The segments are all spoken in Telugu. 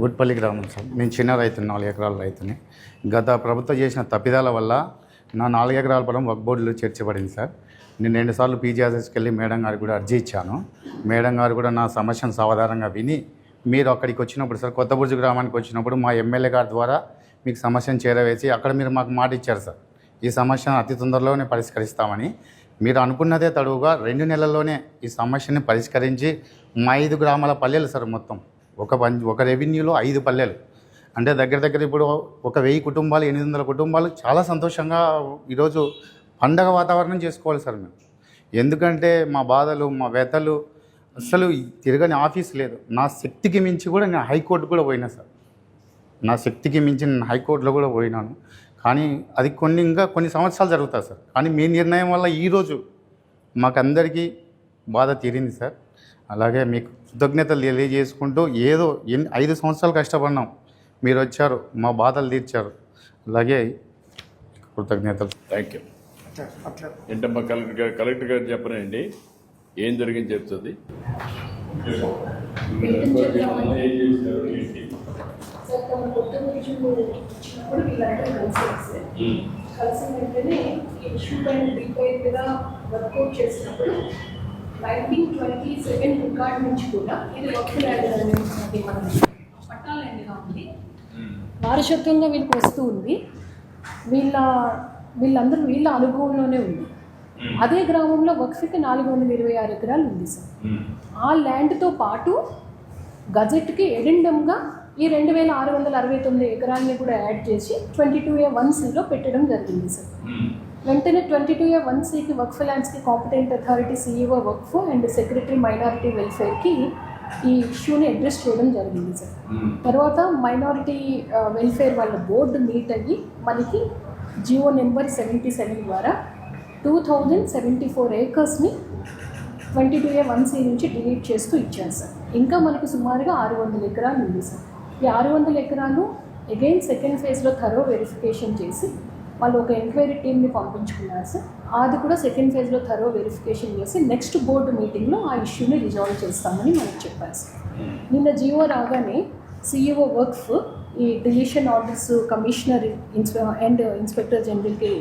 గుట్పల్లి గ్రామం సార్. నేను చిన్న రైతుని, 4 ఎకరాల రైతుని. గత ప్రభుత్వం చేసిన తప్పిదాల వల్ల నా 4 ఎకరాల పొలం వక్ఫ్ బోర్డులో చేర్చబడింది సార్. నేను 2 సార్లు పీజీఆర్ఎస్కి వెళ్ళి మేడం గారికి కూడా అర్జీ ఇచ్చాను. మేడం గారు కూడా నా సమస్యను సావధానంగా విని, మీరు అక్కడికి వచ్చినప్పుడు సార్, కొత్తబుర్జు గ్రామానికి వచ్చినప్పుడు మా ఎమ్మెల్యే గారి ద్వారా మీకు సమస్యను చేరవేసి అక్కడ మీరు మాకు మాట ఇచ్చారు సార్, ఈ సమస్యను అతి తొందరలోనే పరిష్కరిస్తామని. మీరు అనుకున్నదే తడువుగా 2 నెలల్లోనే ఈ సమస్యని పరిష్కరించి మా 5 గ్రామాల పల్లెలు సార్, మొత్తం ఒక రెవెన్యూలో 5 పల్లెలు అంటే దగ్గర ఇప్పుడు ఒక 1000 కుటుంబాలు, 800 కుటుంబాలు చాలా సంతోషంగా ఈరోజు పండగ వాతావరణం చేసుకోవాలి సార్ మేము. ఎందుకంటే మా బాధలు, మా వ్యతలు అస్సలు తిరగని ఆఫీస్ లేదు. నా శక్తికి మించి కూడా నేను హైకోర్టు కూడా పోయినా సార్. నా శక్తికి మించి నేను హైకోర్టులో కూడా పోయినాను. కానీ అది ఇంకా కొన్ని సంవత్సరాలు జరుగుతుంది సార్. కానీ మీ నిర్ణయం వల్ల ఈరోజు మాకందరికీ బాధ తీరింది సార్. అలాగే మీకు కృతజ్ఞతలు తెలియజేసుకుంటూ, ఏదో 5 సంవత్సరాలు కష్టపడినాం, మీరు వచ్చారు, మా బాధలు తీర్చారు. అలాగే కృతజ్ఞతలు. Thank you. ఏంటమ్మా కలెక్టర్ గారు చెప్పనండి, ఏం జరిగింది చెప్తుంది. కలిసిన వెంటనే ఇష్యూ పైన డీటెయిల్ గా వర్కౌట్ చేసినప్పుడు 1922 రికార్డ్ నుంచి కూడా ఇది వక్ఫ్ ల్యాండ్ అనేది మన పట్టాల ల్యాండ్గా ఉంది, వారసత్వంగా వీళ్ళకి వస్తూ ఉంది. వీళ్ళందరూ వీళ్ళ అనుభవంలోనే ఉంది. అదే గ్రామంలో వక్ఫ్కి 426 ఎకరాలు ఉంది సార్. ఆ ల్యాండ్తో పాటు గజెట్కి ఎడెండమ్గా ఈ 2669 ఎకరాలని కూడా యాడ్ చేసి 22A1Cలో పెట్టడం జరిగింది సార్. వెంటనే 22A1Cకి వక్ఫ్ ల్యాండ్స్కి కాంపిటెంట్ అథారిటీ CEO వక్ఫ్ అండ్ సెక్రటరీ మైనారిటీ వెల్ఫేర్కి ఈ ఇష్యూని అడ్రస్ చేయడం జరిగింది సార్. తర్వాత మైనారిటీ వెల్ఫేర్ వాళ్ళ బోర్డు మీట్ అయ్యి మనకి జియో నెంబర్ 77 ద్వారా 2074 ఏకర్స్ని 22A1C నుంచి డిలీట్ చేస్తూ ఇచ్చారు సార్. ఇంకా మనకు సుమారుగా 600 ఎకరాలు ఉంది సార్. ఈ 600 ఎకరాలు అగైన్ సెకండ్ ఫేజ్లో థరో వెరిఫికేషన్ చేసి వాళ్ళు ఒక ఎంక్వైరీ టీమ్ని పంపించుకున్నారు సార్. అది కూడా సెకండ్ ఫేజ్లో థరో వెరిఫికేషన్ చేసి నెక్స్ట్ బోర్డు మీటింగ్లో ఆ ఇష్యూని రిజాల్వ్ చేస్తామని మనకు చెప్పారు సార్. నిన్న జియో రాగానే CEO వక్ఫ్ ఈ deletion orders commissioner and inspector జనరల్కి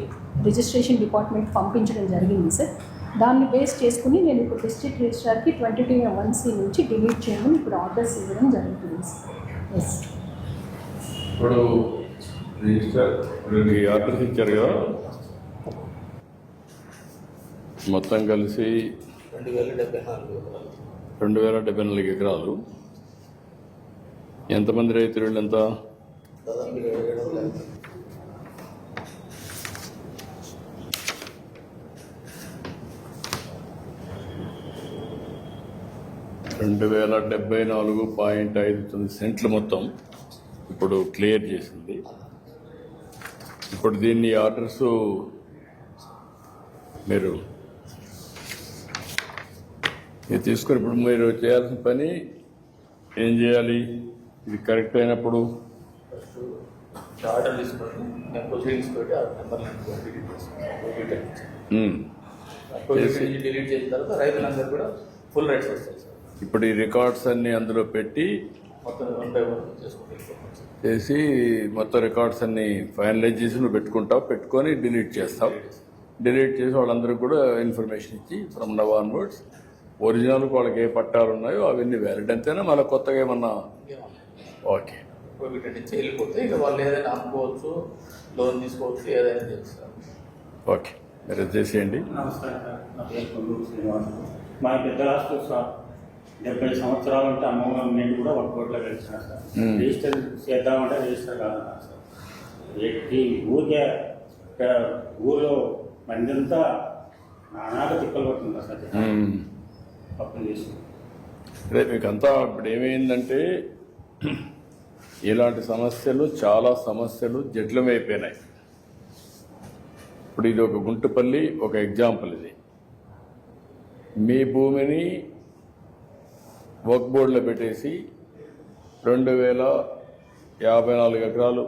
రిజిస్ట్రేషన్ డిపార్ట్మెంట్ పంపించడం జరిగింది సార్. దాన్ని బేస్ చేసుకుని నేను ఇప్పుడు డిస్ట్రిక్ట్ రిజిస్ట్రార్కి 22A1C నుంచి డిలీట్ చేయమని ఇప్పుడు ఆర్డర్స్ ఇవ్వడం జరుగుతుంది సార్. ఎస్, ఇప్పుడు రిజిస్టర్ ఆర్డర్స్ ఇచ్చారు కదా, మొత్తం కలిసి 2074 ఎకరాలు. ఎంతమంది రైతులు ఎంత? $2074.59 మొత్తం ఇప్పుడు క్లియర్ చేసింది. ఇప్పుడు దీన్ని ఆర్డర్స్ మీరు తీసుకొని ఇప్పుడు మీరు చేయాల్సిన పని ఏం చేయాలి? ఇది కరెక్ట్ అయినప్పుడు ఆర్డర్ తీసుకొని ప్రొసీడింగ్స్ తోటి ఆ నెంబర్ డిలీట్ చేసిన తర్వాత రైతులందరూ కూడా ఫుల్ రైట్స్ వస్తాయి సార్. ఇప్పుడు ఈ రికార్డ్స్ అన్ని అందులో పెట్టి మొత్తం 1 by 1 చేసి మొత్తం రికార్డ్స్ అన్ని ఫైనలైజ్ చేసి నువ్వు పెట్టుకుంటావు, పెట్టుకొని డిలీట్ చేస్తావు. డిలీట్ చేసి వాళ్ళందరికీ కూడా ఇన్ఫర్మేషన్ ఇచ్చి ఫ్రమ్ నవ్ ఆన్వర్డ్స్ ఒరిజినల్కి వాళ్ళకి ఏ పట్టాలు ఉన్నాయో అవన్నీ వ్యాలిడ్ అంతేనా, మళ్ళీ కొత్తగా ఏమన్నా? ఓకే, నుంచి వెళ్ళిపోతే ఇక వాళ్ళు ఏదైనా అమ్ముకోవచ్చు, లోన్ తీసుకోవచ్చు, ఏదైనా చేస్తారు. ఓకే, మీరు చేసేయండి. నమస్కారం సార్, నా పేరు కొల్లూరు శ్రీనివాసులు. మా పెద్ద రాష్ట్ర సార్ 70 సంవత్సరాలు అంటే అమ్మమ్మ నేను కూడా ఒక కోట్లో గెలిచిన సార్. రిజిస్టర్ చేద్దామంటే రిజిస్టర్ కాదు సార్. ఈ ఊరికే ఊళ్ళో మందంతా నానాక తిప్పలు పడుతుందా సార్ అప్పులు చేసి. అదే మీకంతా ఇప్పుడు ఏమైందంటే ఇలాంటి సమస్యలు, చాలా సమస్యలు జటిలమైపోయినాయి. ఇప్పుడు ఇది ఒక గుంటుపల్లి ఒక ఎగ్జాంపుల్. ఇది మీ భూమిని వక్ఫ్ బోర్డులో పెట్టేసి 2054 ఎకరాలు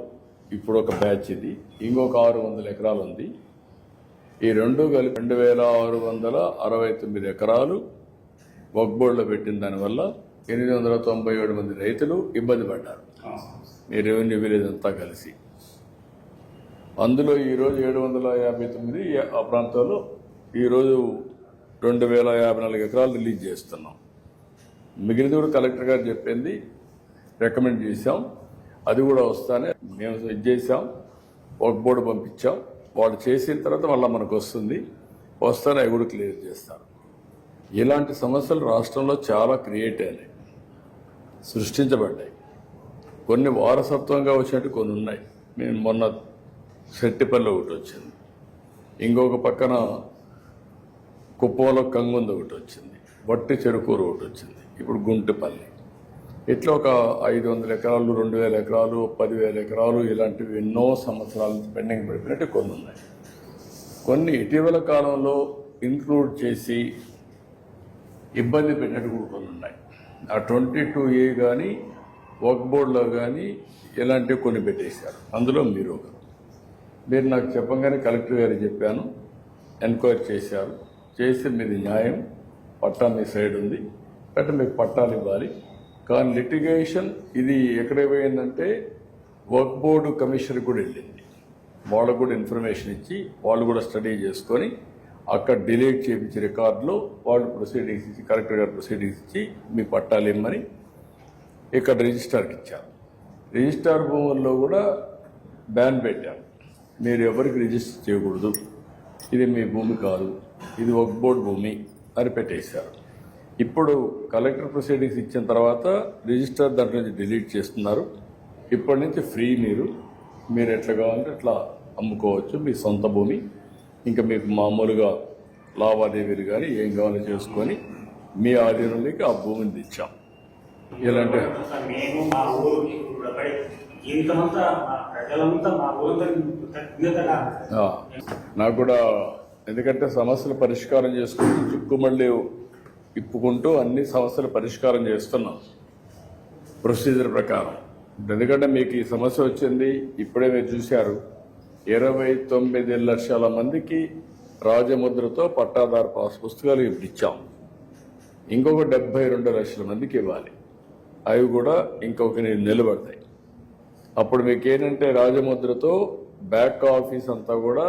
ఇప్పుడు ఒక బ్యాచ్, ఇది ఇంకొక 600 ఎకరాలు ఉంది. ఈ రెండు కలిపి 2669 ఎకరాలు వక్ఫ్ బోర్డులో పెట్టిన దానివల్ల 897 మంది రైతులు ఇబ్బంది పడ్డారు. మీ రెవెన్యూ విలేజ్ అంతా కలిసి. అందులో ఈరోజు 759 ఆ ప్రాంతంలో ఈరోజు 2054 ఎకరాలు రిలీజ్ చేస్తున్నాం. మిగిలిన కూడా కలెక్టర్ గారు చెప్పింది రికమెండ్ చేశాం, అది కూడా వస్తానే మేము ఇది చేసాం, ఒక బోర్డు పంపించాం. వాళ్ళు చేసిన తర్వాత మళ్ళీ మనకు వస్తానే అవి కూడా క్లియర్ చేస్తారు. ఇలాంటి సమస్యలు రాష్ట్రంలో చాలా క్రియేట్ అయినాయి, సృష్టించబడ్డాయి. కొన్ని వారసత్వంగా వచ్చినట్టు కొన్ని ఉన్నాయి. నేను మొన్న శెట్టిపల్లి ఒకటి వచ్చింది, ఇంకొక పక్కన కుప్పంలో కంగుంది ఒకటి వచ్చింది, వట్టి చెరుకూరు ఒకటి వచ్చింది, ఇప్పుడు గుంటిపల్లి. ఇట్లా ఒక 500 ఎకరాలు, 2000 ఎకరాలు, 10,000 ఎకరాలు ఇలాంటివి ఎన్నో సంవత్సరాల నుంచి పెండింగ్ పడిపోయినట్టు కొన్ని ఉన్నాయి. కొన్ని ఇటీవల కాలంలో ఇంక్లూడ్ చేసి ఇబ్బంది పెట్టినట్టు కూడా కొన్ని ఉన్నాయి. ఆ 22A కానీ వర్క్ బోర్డులో కానీ ఇలాంటివి కొన్ని పెట్టేశారు. అందులో మీరు నాకు చెప్పగానే కలెక్టర్ గారికి చెప్పాను, ఎంక్వైరీ చేశారు. చేసి మీది న్యాయం, పట్టా మీ సైడ్ ఉంది కాబట్టి మీకు పట్టాలు ఇవ్వాలి. కానీ లిటిగేషన్ ఇది ఎక్కడ పోయిందంటే వర్క్ బోర్డు కమిషనర్ కూడా వెళ్ళింది. వాళ్ళకు కూడా ఇన్ఫర్మేషన్ ఇచ్చి వాళ్ళు కూడా స్టడీ చేసుకొని అక్కడ డిలీట్ చేయించి రికార్డులో వాళ్ళు ప్రొసీడింగ్స్ ఇచ్చి, కలెక్టర్ గారు ప్రొసీడింగ్స్ ఇచ్చి మీ పట్టాలు ఇమ్మని ఇక్కడ రిజిస్టార్కి ఇచ్చారు. రిజిస్టార్ భూముల్లో కూడా బ్యాన్ పెట్టారు, మీరు ఎవరికి రిజిస్టర్ చేయకూడదు, ఇది మీ భూమి కాదు, ఇది వర్క్ బోర్డు భూమి అని పెట్టేశారు. ఇప్పుడు కలెక్టర్ ప్రొసీడింగ్స్ ఇచ్చిన తర్వాత రిజిస్టర్ దాంట్లో నుంచి డిలీట్ చేస్తున్నారు. ఇప్పటి నుంచి ఫ్రీ, మీరు ఎట్లా కావాలంటే అట్లా అమ్ముకోవచ్చు మీ సొంత భూమి. ఇంకా మీకు మామూలుగా లావాదేవీలు కానీ ఏం కావాలో చేసుకొని మీ ఆధీనంలోకి ఆ భూమిని తెచ్చాం. ఇలాంటి మేము మా ఊరికి జీవితమంతా మా ప్రజలంతా మా ఊరితో నాకు కూడా, ఎందుకంటే సమస్యలు పరిష్కారం చేసుకుంటూ చిక్కుమళ్ళీ ఇప్పుకుంటూ అన్ని సమస్యలు పరిష్కారం చేస్తున్నాం ప్రొసీజర్ ప్రకారం. ఎందుకంటే మీకు ఈ సమస్య వచ్చింది, ఇప్పుడే మీరు చూశారు, 29 లక్షల మందికి రాజముద్రతో పట్టాదారు పాస్ పుస్తకాలు ఇప్పుడు ఇచ్చాం. ఇంకొక 72 లక్షల మందికి ఇవ్వాలి, అవి కూడా ఇంకొక నిలబడతాయి. అప్పుడు మీకు ఏంటంటే రాజముద్రతో బ్యాక్ ఆఫీస్ అంతా కూడా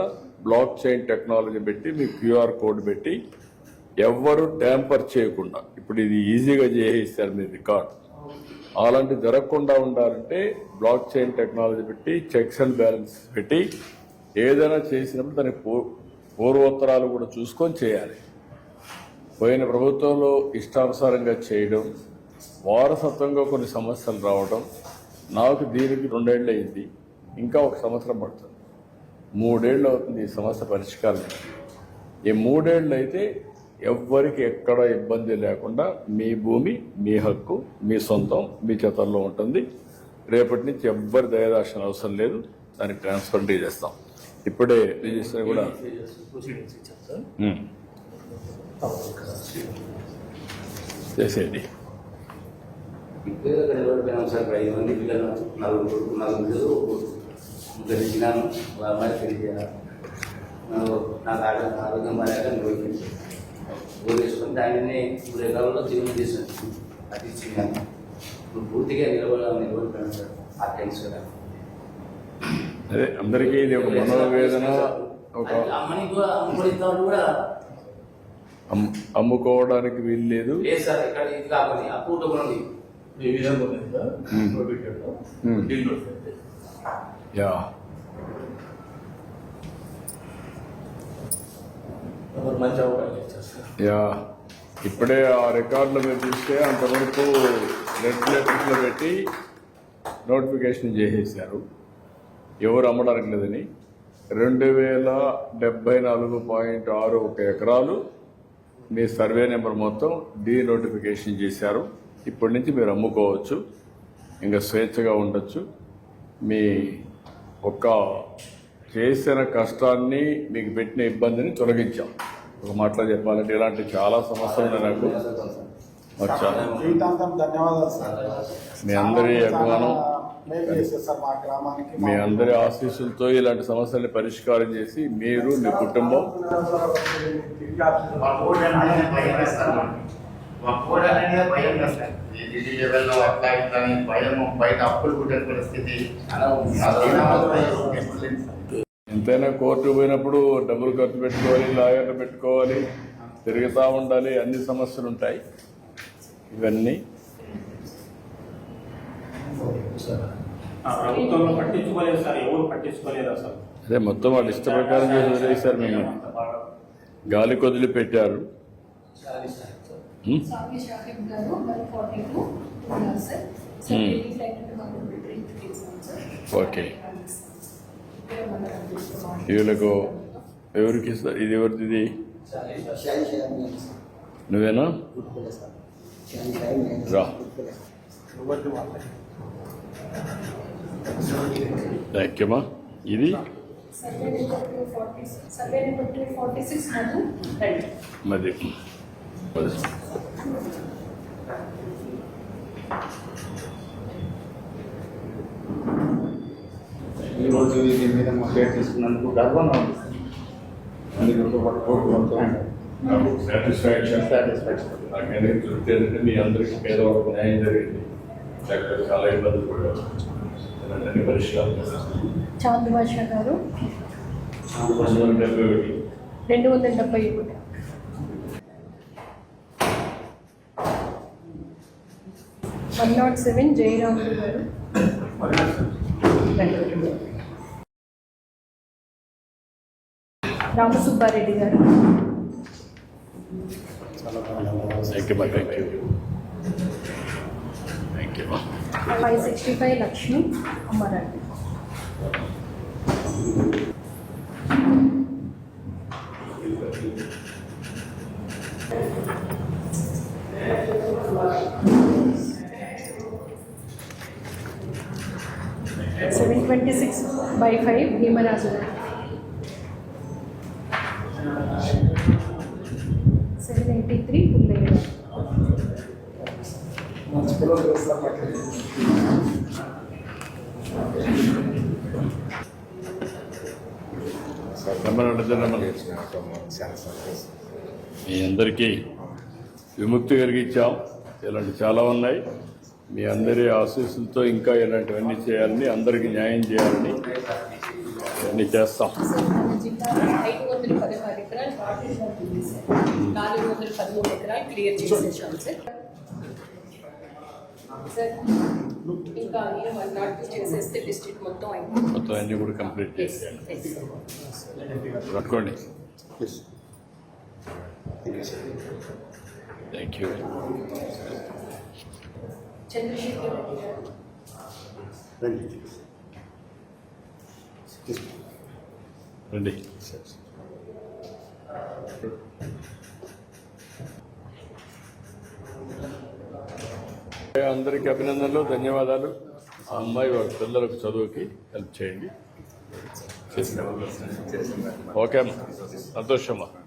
బ్లాక్ చైన్ టెక్నాలజీ పెట్టి మీ QR కోడ్ పెట్టి ఎవ్వరు ట్యాంపర్ చేయకుండా, ఇప్పుడు ఇది ఈజీగా చేసేస్తారు మీ రికార్డ్. అలాంటి జరగకుండా ఉండాలంటే బ్లాక్ చైన్ టెక్నాలజీ పెట్టి చెక్స్ అండ్ బ్యాలెన్స్ పెట్టి ఏదైనా చేసినప్పుడు దాని పూర్వోత్తరాలు కూడా చూసుకొని చేయాలి. పోయిన ప్రభుత్వంలో ఇష్టానుసారంగా చేయడం, వారసత్వంగా కొన్ని సమస్యలు రావడం, నాకు దీనికి 2 ఏళ్ళు అయింది, ఇంకా 1 సంవత్సరం పడుతుంది, 3 ఏళ్ళు అవుతుంది ఈ సమస్య పరిష్కారం. ఈ 3 ఏళ్ళు అయితే ఎవ్వరికి ఎక్కడ ఇబ్బంది లేకుండా మీ భూమి, మీ హక్కు, మీ సొంతం, మీ చేతల్లో ఉంటుంది. రేపటి నుంచి ఎవ్వరి దయదాక్షణ అవసరం లేదు, దాన్ని ట్రాన్స్ఫర్ చేస్తాం. ఇప్పుడే రిజిస్టర్ కూడా చేసేది. సార్ 5 మంది పిల్లలు, 4 పిల్లలు గెలిచినాను. మరి తెలియజేయాలి, నాకు ఆరోగ్యం బాగా ఊరేసుకొని దానిని 3 ఎకరాల్లో జీవనం చేసాను. అది ఇచ్చినాను. ఇప్పుడు పూర్తిగా నిలబడిపోయాను సార్. ఆ టెన్స్ కదా, అదే అందరికీ ఇది ఒక మనోవేదన. ఒక అమ్ముకోవడానికి వీలు లేదు సార్. ఇక్కడ ఇది కాకుండా అప్పు కూడా ఈ విధంగా ఉంది సార్. యా మంచి అవకాశం ఇచ్చారు సార్. యా ఇప్పుడే ఆ రికార్డులు మీరు చూస్తే అంతవరకు లెటర్స్లో పెట్టి నోటిఫికేషన్ చేసేసారు, ఎవరు అమ్మడానికి లేదని. 2074.61 ఎకరాలు మీ సర్వే నెంబర్ మొత్తం నోటిఫికేషన్ చేశారు. ఇప్పటి నుంచి మీరు అమ్ముకోవచ్చు, ఇంకా స్వేచ్ఛగా ఉండొచ్చు. మీ ఒక్క చేసిన కష్టాన్ని, మీకు పెట్టిన ఇబ్బందిని తొలగించాం. ఒక మాటలో చెప్పాలంటే ఇలాంటి చాలా సమస్యలు ఉన్నాయి నాకు. జీవితాంతం ధన్యవాదాలు సార్. మీ అందరి అభిమానం, సార్ మా గ్రామానికి మీ అందరి ఆశీస్సులతో ఇలాంటి సమస్యల్ని పరిష్కారం చేసి మీరు, మీ కుటుంబం ఒక్కోడు అనేది భయం కదా సార్. ఈ ఢిల్లీ లెవెల్లో అట్లా ఇట్లా అని భయం, బయట అప్పులు పుట్టే పరిస్థితి ఎంతైనా కోర్టు పోయినప్పుడు డబ్బులు ఖర్చు పెట్టుకోవాలి, లాయర్లు పెట్టుకోవాలి, తిరుగుతూ ఉండాలి, అన్ని సమస్యలు ఉంటాయి. ఇవన్నీ ప్రభుత్వంలో పట్టించుకోలేదు సార్, ఎవరు పట్టించుకోలేదు అసలు. అదే మొత్తం వాళ్ళు ఇష్ట ప్రకారం చేసి వదిలేశారు మిమ్మల్ని, గాలి కొదిలి పెట్టారు. సాగి షాహిద్ గారు 142 ఉన్నారు సార్. సార్ డైలీ క్లయింట్ వాళ్ళు డ్రింక్ చేశాం సార్. ఓకే, వీళ్ళకు ఎవరికి ఇస్తారు? ఇది ఎవరిది? ఇది నువ్వేనా? రా, థ్యాంక్ యూ అమ్మా. ఇది సర్వే నెంబర్ 246 మధు రండి. మరి ఈరోజు దీని మీద మా పేరు తీసుకున్నందుకు గర్వంగా ఉంది సార్. అందుకు ఒక కోర్టు మొత్తం సాటిస్ఫాక్షన్ నాకనే తృప్తి ఏంటంటే మీ అందరికీ పేదవాళ్ళకు న్యాయం జరిగింది. డాక్టర్ చాలా ఇబ్బందులు పడ్డారు, ఇలాంటి పరిష్కారం చాంద్ బాషా గారు 271. 107 జయరాములు గారు. రామసుబ్బారెడ్డి గారు. Thank you, thank you, thank you. 565 Lakshmi Ammareddy. $726/5 Bhimaraju గారు. 783 పుల్లయ్య గారు. మంచి పిల్లలు చేస్తారు పట్ల మీ అందరికీ విముక్తి కలిగించాం. ఇలాంటి చాలా ఉన్నాయి. మీ అందరి ఆశీస్సులతో ఇంకా ఇలాంటివన్నీ చేయాలని, అందరికీ న్యాయం చేయాలని అన్నీ చేస్తాం. మన జిల్లాలో 516 ఎకరాలు వాటర్ ఉంది సార్. 413 ఎకరాలు క్లియర్ చేసేసాం సార్. సార్ ఇంకా 102 చేసేస్తే డిస్ట్రిక్ట్ మొత్తం అయిపోతుంది. మొత్తం అన్నీ కూడా కంప్లీట్ చేసేయాలి. పట్టుకోండి. Thank you. చంద్రశేఖర్ రెడ్డి గారు. రండి. అందరికీ అభినందనలు, ధన్యవాదాలు. ఆ అమ్మాయి వాళ్ళ పిల్లలకు చదువుకి హెల్ప్ చేయండి. ఓకే అమ్మా, సంతోషమ్మా.